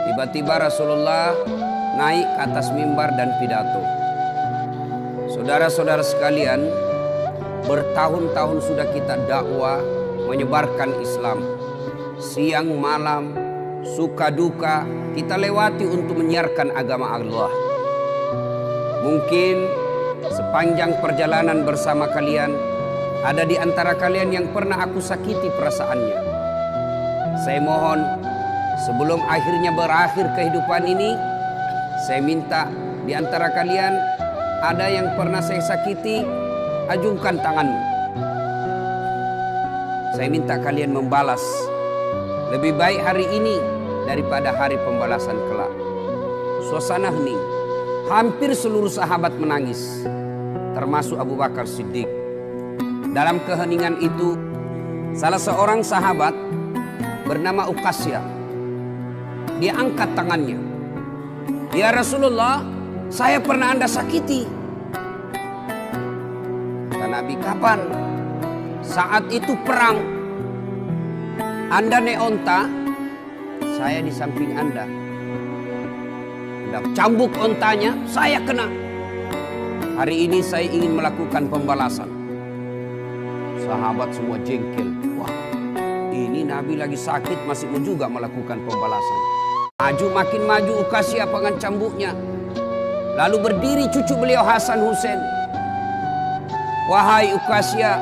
Tiba-tiba Rasulullah naik ke atas mimbar dan pidato. Saudara-saudara sekalian, bertahun-tahun sudah kita dakwah menyebarkan Islam. Siang malam, suka duka, kita lewati untuk menyiarkan agama Allah. Mungkin sepanjang perjalanan bersama kalian, ada di antara kalian yang pernah aku sakiti perasaannya. Saya mohon, sebelum akhirnya berakhir kehidupan ini, saya minta di antara kalian ada yang pernah saya sakiti, ajungkan tanganmu. Saya minta kalian membalas. Lebih baik hari ini daripada hari pembalasan kelak. Suasana hening. Hampir seluruh sahabat menangis, termasuk Abu Bakar Siddiq. Dalam keheningan itu, salah seorang sahabat bernama Uqasyah, dia angkat tangannya. Ya Rasulullah, saya pernah Anda sakiti. Kata Nabi, kapan? Saat itu perang. Anda naik onta, saya di samping Anda. Anda cambuk ontanya, saya kena. Hari ini saya ingin melakukan pembalasan. Sahabat semua jengkel. Wah, ini Nabi lagi sakit masih mau juga melakukan pembalasan. Maju makin maju Uqasyah dengan cambuknya. Lalu berdiri cucu beliau Hasan Husain. Wahai Uqasyah,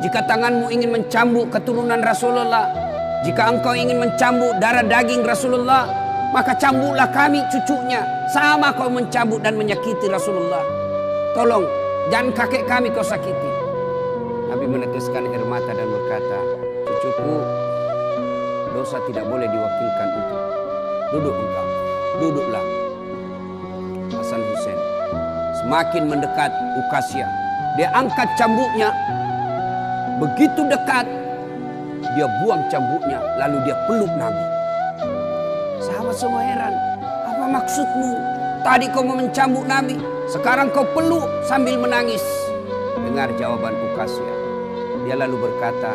jika tanganmu ingin mencambuk keturunan Rasulullah, jika engkau ingin mencambuk darah daging Rasulullah, maka cambuklah kami cucunya. Sama kau mencambuk dan menyakiti Rasulullah. Tolong, jangan kakek kami kau sakiti. Nabi meneteskan air mata dan berkata, cucuku, dosa tidak boleh diwakilkan untuk. Duduk engkau, duduklah. Hasan Husain semakin mendekat Uqasyah. Dia angkat cambuknya. Begitu dekat, dia buang cambuknya, lalu dia peluk Nabi. Sahabat semua heran, apa maksudmu? Tadi kau mau mencambuk Nabi, sekarang kau peluk sambil menangis. Dengar jawaban Uqasyah. Dia lalu berkata,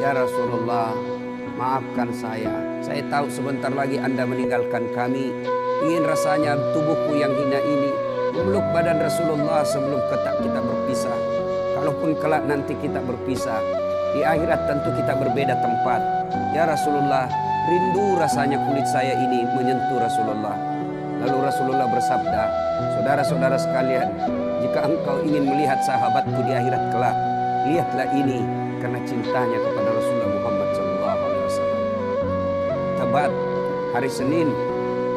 ya Rasulullah, maafkan saya. Saya tahu sebentar lagi Anda meninggalkan kami. Ingin rasanya tubuhku yang hina ini memeluk badan Rasulullah sebelum kita berpisah. Kalaupun kelak nanti kita berpisah, di akhirat tentu kita berbeda tempat. Ya Rasulullah, rindu rasanya kulit saya ini menyentuh Rasulullah. Lalu Rasulullah bersabda, saudara-saudara sekalian, jika engkau ingin melihat sahabatku di akhirat kelak, lihatlah ini karena cintanya kepada Rasulullah Muhammad SAW. Tepat hari Senin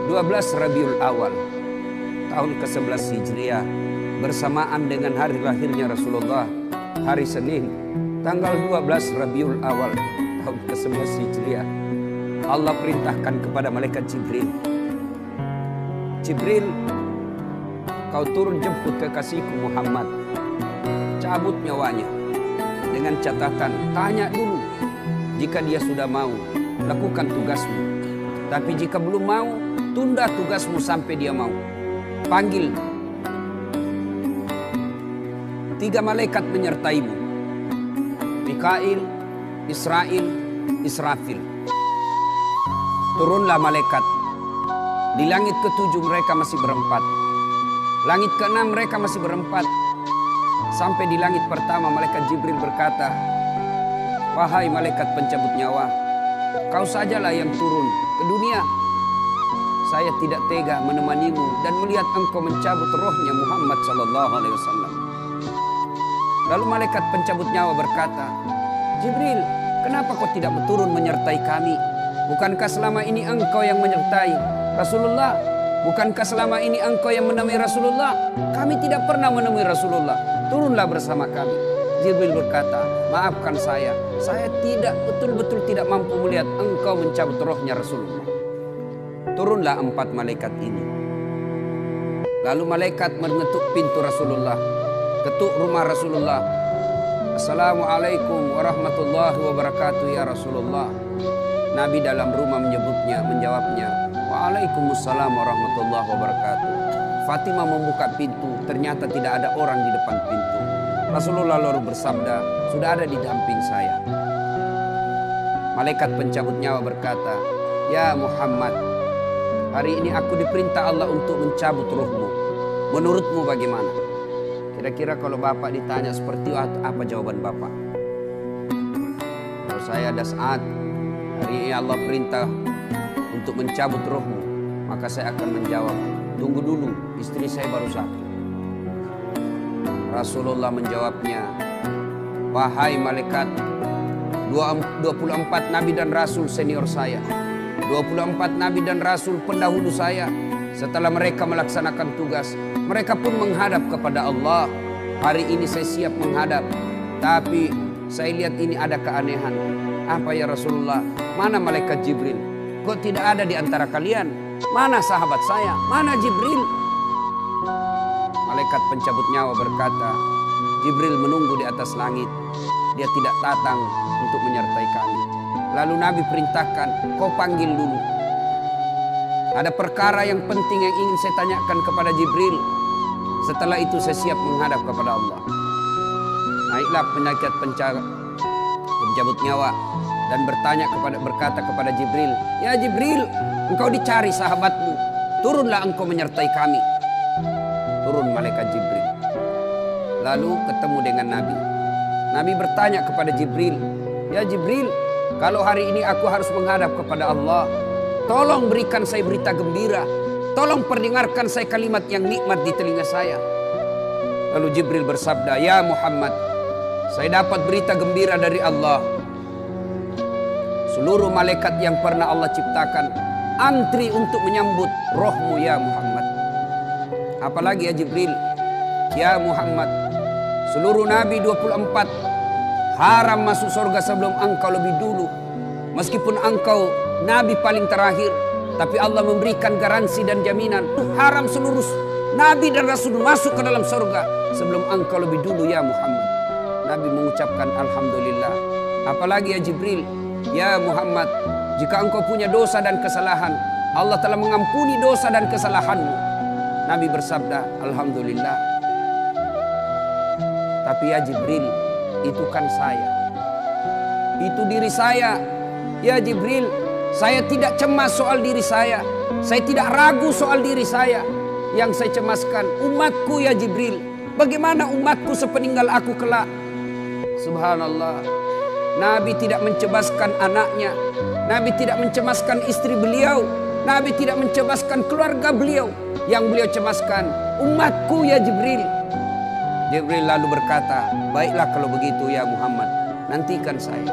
12 Rabiul Awal tahun ke-11 Hijriah, bersamaan dengan hari lahirnya Rasulullah, hari Senin tanggal 12 Rabiul Awal tahun ke-11 Hijriah, Allah perintahkan kepada malaikat Jibril, Jibril, kau turun jemput kekasihku Muhammad, cabut nyawanya. Dengan catatan, tanya dulu, jika dia sudah mau, lakukan tugasmu. Tapi jika belum mau, tunda tugasmu sampai dia mau. Panggil 3 malaikat menyertaimu, Mikail, Israil, Israfil. Turunlah malaikat. Di langit ke-7 mereka masih berempat. Langit ke-6 mereka masih berempat. Sampai di langit pertama malaikat Jibril berkata, wahai malaikat pencabut nyawa, kau sajalah yang turun ke dunia. Saya tidak tega menemanimu dan melihat engkau mencabut rohnya Muhammad SAW. Lalu malaikat pencabut nyawa berkata, Jibril, kenapa kau tidak turun menyertai kami? Bukankah selama ini engkau yang menyertai Rasulullah? Bukankah selama ini engkau yang menemui Rasulullah? Kami tidak pernah menemui Rasulullah. Turunlah bersama kami. Jibril berkata, maafkan saya tidak betul-betul tidak mampu melihat engkau mencabut rohnya Rasulullah. Turunlah 4 malaikat ini. Lalu malaikat mengetuk pintu Rasulullah, ketuk rumah Rasulullah. Assalamualaikum warahmatullahi wabarakatuh ya Rasulullah. Nabi dalam rumah menjawabnya, waalaikumsalam warahmatullahi wabarakatuh. Fatimah membuka pintu, ternyata tidak ada orang di depan pintu. Rasulullah lalu bersabda, sudah ada di damping saya. Malaikat pencabut nyawa berkata, ya Muhammad, Hari ini aku diperintah Allah untuk mencabut ruhmu. Menurutmu bagaimana? Kira-kira kalau Bapak ditanya seperti itu, apa jawaban Bapak? Kalau saya ada saat hari ini Allah perintah untuk mencabut ruhmu, maka saya akan menjawab, tunggu dulu, istri saya baru satu. Rasulullah menjawabnya, wahai malaikat, 24 nabi dan rasul senior saya, 24 nabi dan rasul pendahulu saya, setelah mereka melaksanakan tugas, mereka pun menghadap kepada Allah. Hari ini saya siap menghadap, tapi saya lihat ini ada keanehan. Apa ya Rasulullah? Mana malaikat Jibril? Kok tidak ada di antara kalian? Mana sahabat saya? Mana Jibril? Malaikat pencabut nyawa berkata, Jibril menunggu di atas langit. Dia tidak datang untuk menyertai kami. Lalu Nabi perintahkan, kau panggil dulu. Ada perkara yang penting yang ingin saya tanyakan kepada Jibril. Setelah itu saya siap menghadap kepada Allah. Naiklah malaikat pencabut nyawa dan berkata kepada Jibril, ya Jibril, engkau dicari sahabatmu, turunlah engkau menyertai kami. Turun malaikat Jibril. Lalu ketemu dengan Nabi. Nabi bertanya kepada Jibril, ya Jibril, kalau hari ini aku harus menghadap kepada Allah, tolong berikan saya berita gembira. Tolong perdengarkan saya kalimat yang nikmat di telinga saya. Lalu Jibril bersabda, ya Muhammad, saya dapat berita gembira dari Allah. Seluruh malaikat yang pernah Allah ciptakan antri untuk menyambut rohmu ya Muhammad. Apalagi ya Jibril, ya Muhammad, seluruh Nabi 24 haram masuk surga sebelum engkau lebih dulu. Meskipun engkau Nabi paling terakhir, tapi Allah memberikan garansi dan jaminan. Haram seluruh Nabi dan Rasul masuk ke dalam surga sebelum engkau lebih dulu ya Muhammad. Nabi mengucapkan Alhamdulillah. Apalagi ya Jibril, ya Muhammad, jika engkau punya dosa dan kesalahan, Allah telah mengampuni dosa dan kesalahanmu. Nabi bersabda, Alhamdulillah. Tapi ya Jibril, itu kan saya. Itu diri saya. Ya Jibril, saya tidak cemas soal diri saya. Saya tidak ragu soal diri saya. Yang saya cemaskan umatku ya Jibril. Bagaimana umatku sepeninggal aku kelak? Subhanallah. Nabi tidak mencemaskan anaknya. Nabi tidak mencemaskan istri beliau. Nabi tidak mencemaskan keluarga beliau. Yang beliau cemaskan umatku ya Jibril. Jibril lalu berkata, baiklah kalau begitu ya Muhammad, nantikan saya.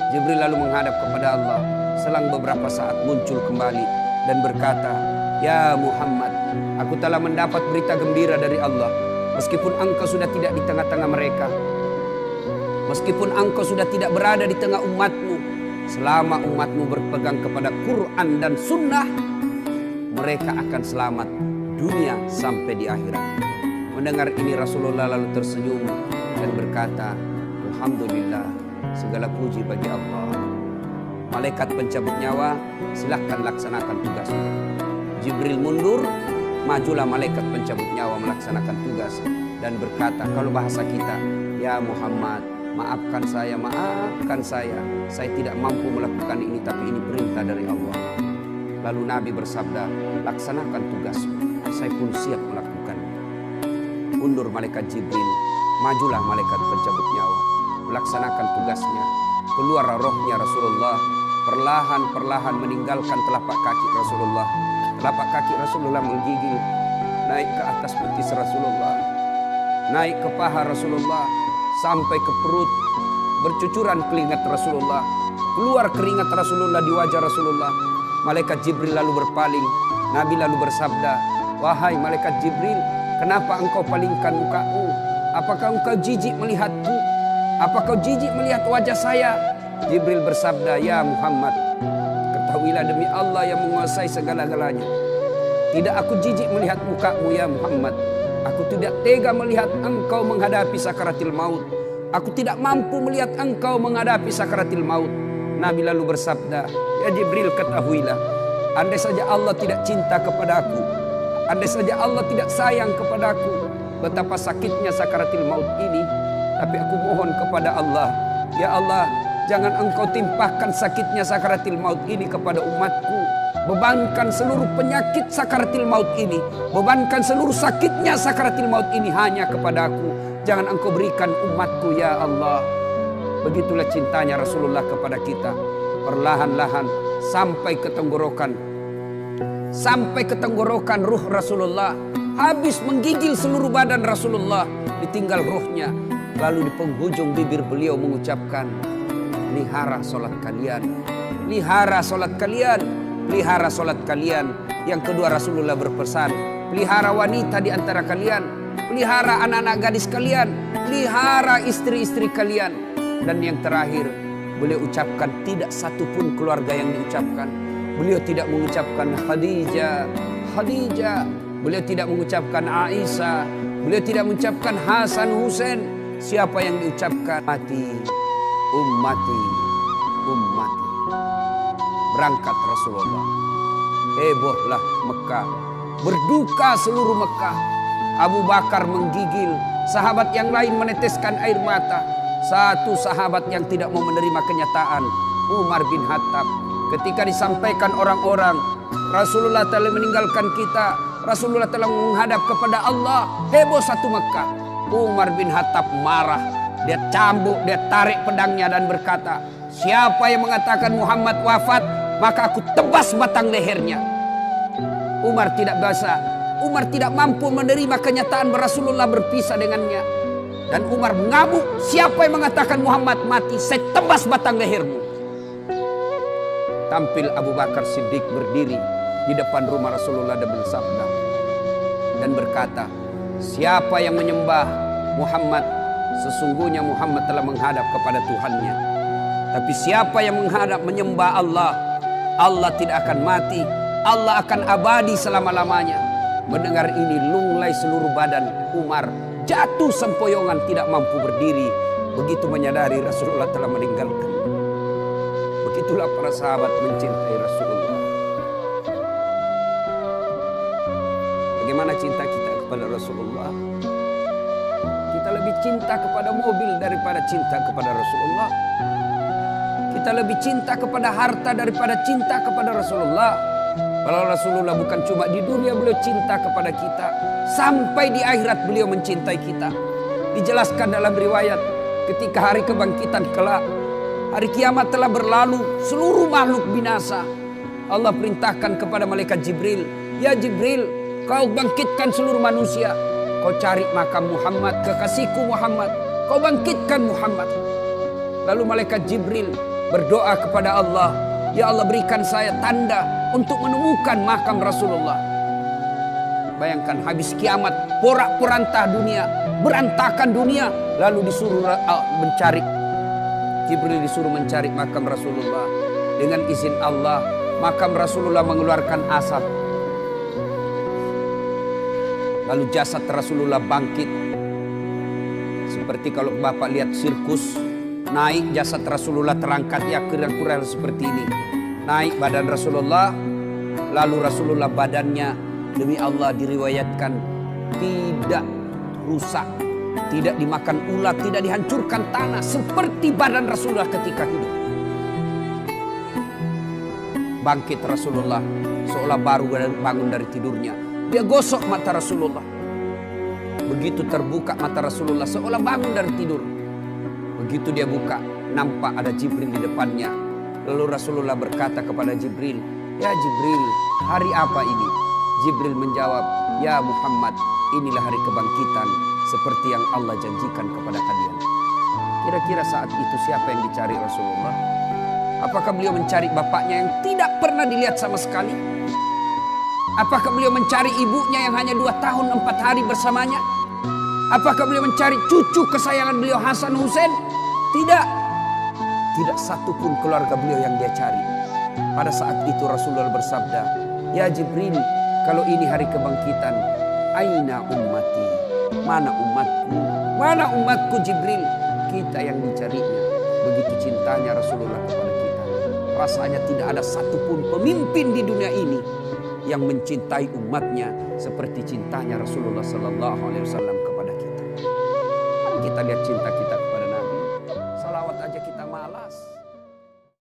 Jibril lalu menghadap kepada Allah. Selang beberapa saat muncul kembali dan berkata, ya Muhammad, aku telah mendapat berita gembira dari Allah. Meskipun engkau sudah tidak di tengah-tengah mereka, meskipun engkau sudah tidak berada di tengah umatmu, selama umatmu berpegang kepada Quran dan Sunnah, mereka akan selamat dunia sampai di akhirat. Mendengar ini Rasulullah lalu tersenyum dan berkata, Alhamdulillah, segala puji bagi Allah. Malaikat pencabut nyawa, silahkan laksanakan tugasmu. Jibril mundur, majulah malaikat pencabut nyawa melaksanakan tugas dan berkata, kalau bahasa kita, ya Muhammad, maafkan saya, maafkan saya. Saya tidak mampu melakukan ini, tapi ini perintah dari Allah. Lalu Nabi bersabda, laksanakan tugasmu, saya pun siap melakukan. Mundur malaikat Jibril, majulah malaikat pencabut nyawa, melaksanakan tugasnya. Keluar rohnya Rasulullah, perlahan-perlahan meninggalkan telapak kaki Rasulullah. Telapak kaki Rasulullah menggigil, naik ke atas betis Rasulullah, naik ke paha Rasulullah, sampai ke perut. Bercucuran keringat Rasulullah, keluar keringat Rasulullah di wajah Rasulullah. Malaikat Jibril lalu berpaling. Nabi lalu bersabda, wahai malaikat Jibril, kenapa engkau palingkan mukamu? Apakah engkau jijik melihatku? Apakah kau jijik melihat wajah saya? Jibril bersabda, ya Muhammad, ketahuilah demi Allah yang menguasai segala-galanya, tidak aku jijik melihat mukamu ya Muhammad. Aku tidak tega melihat engkau menghadapi sakaratil maut. Aku tidak mampu melihat engkau menghadapi sakaratil maut. Nabi lalu bersabda, ya Jibril, ketahuilah, andai saja Allah tidak cinta kepada aku, andai saja Allah tidak sayang kepada aku, betapa sakitnya sakaratil maut ini. Tapi aku mohon kepada Allah, ya Allah, jangan engkau timpahkan sakitnya sakaratil maut ini kepada umatku. bebankan seluruh penyakit sakaratil maut ini, bebankan seluruh sakitnya sakaratil maut ini hanya kepadaku. Jangan engkau berikan umatku ya Allah. Begitulah cintanya Rasulullah kepada kita. Perlahan-lahan sampai ke tenggorokan. Sampai ke tenggorokan ruh Rasulullah. Habis menggigil seluruh badan Rasulullah. Ditinggal ruhnya. Lalu di penghujung bibir beliau mengucapkan, pelihara solat kalian. Pelihara solat kalian. Pelihara solat kalian. Yang kedua Rasulullah berpesan, pelihara wanita di antara kalian. Pelihara anak-anak gadis kalian. Pelihara istri-istri kalian. Dan yang terakhir, beliau ucapkan tidak satupun keluarga yang diucapkan. Beliau tidak mengucapkan Khadijah, Khadijah. Beliau tidak mengucapkan Aisyah. Beliau tidak mengucapkan Hasan, Husain. Siapa yang diucapkan? Ummati, ummati, ummati. Berangkat Rasulullah. Hebohlah Mekah. Berduka seluruh Mekah. Abu Bakar menggigil. Sahabat yang lain meneteskan air mata. Satu sahabat yang tidak mau menerima kenyataan, Umar bin Khattab. Ketika disampaikan orang-orang, Rasulullah telah meninggalkan kita, Rasulullah telah menghadap kepada Allah, heboh satu Mekah. Umar bin Khattab marah. Dia cambuk, dia tarik pedangnya dan berkata, siapa yang mengatakan Muhammad wafat, maka aku tebas batang lehernya. Umar tidak bisa. Umar tidak mampu menerima kenyataan Rasulullah berpisah dengannya. Dan Umar mengamuk, siapa yang mengatakan Muhammad mati, saya tebas batang lehermu. Tampil Abu Bakar Siddiq berdiri di depan rumah Rasulullah dan bersabda dan berkata, siapa yang menyembah Muhammad, sesungguhnya Muhammad telah menghadap kepada Tuhannya. Tapi siapa yang menghadap menyembah Allah, Allah tidak akan mati, Allah akan abadi selama-lamanya. Mendengar ini lunglai seluruh badan Umar, jatuh sempoyongan tidak mampu berdiri. Begitu menyadari Rasulullah telah meninggalkan. Begitulah para sahabat mencintai Rasulullah. Bagaimana cinta kita kepada Rasulullah? Kita lebih cinta kepada mobil daripada cinta kepada Rasulullah. Kita lebih cinta kepada harta daripada cinta kepada Rasulullah. Kalau Rasulullah bukan cuma di dunia beliau cinta kepada kita, sampai di akhirat beliau mencintai kita. Dijelaskan dalam riwayat, ketika hari kebangkitan kelak, hari kiamat telah berlalu, seluruh makhluk binasa. Allah perintahkan kepada malaikat Jibril, ya Jibril, kau bangkitkan seluruh manusia. Kau cari makam Muhammad, kekasihku Muhammad. Kau bangkitkan Muhammad. Lalu malaikat Jibril berdoa kepada Allah, ya Allah berikan saya tanda untuk menemukan makam Rasulullah. Bayangkan habis kiamat, porak-poranda dunia, berantakan dunia, lalu disuruh mencari. Jibril disuruh mencari makam Rasulullah. Dengan izin Allah, makam Rasulullah mengeluarkan asap. Lalu jasad Rasulullah bangkit. Seperti kalau Bapak lihat sirkus, naik jasad Rasulullah terangkat ya kurang-kurang seperti ini. Naik badan Rasulullah, lalu Rasulullah badannya demi Allah diriwayatkan tidak rusak, tidak dimakan ulat, tidak dihancurkan tanah, seperti badan Rasulullah ketika hidup. Bangkit Rasulullah seolah baru bangun dari tidurnya. Dia gosok mata Rasulullah. Begitu terbuka mata Rasulullah seolah bangun dari tidur. Begitu dia buka, nampak ada Jibril di depannya. Lalu Rasulullah berkata kepada Jibril, ya Jibril, hari apa ini? Jibril menjawab, ya Muhammad, inilah hari kebangkitan seperti yang Allah janjikan kepada kalian. Kira-kira saat itu siapa yang dicari Rasulullah? Apakah beliau mencari bapaknya yang tidak pernah dilihat sama sekali? Apakah beliau mencari ibunya yang hanya 2 tahun 4 hari bersamanya? Apakah beliau mencari cucu kesayangan beliau Hasan Husain? Tidak. Tidak satupun keluarga beliau yang dia cari. Pada saat itu Rasulullah bersabda, ya Jibril, kalau ini hari kebangkitan, aina ummati? Mana umatku? Mana umatku Jibril? Kita yang dicarinya. Begitu cintanya Rasulullah kepada kita. Rasanya tidak ada satupun pemimpin di dunia ini yang mencintai umatnya seperti cintanya Rasulullah Sallallahu Alaihi Wasallam kepada kita. Mari kita lihat cinta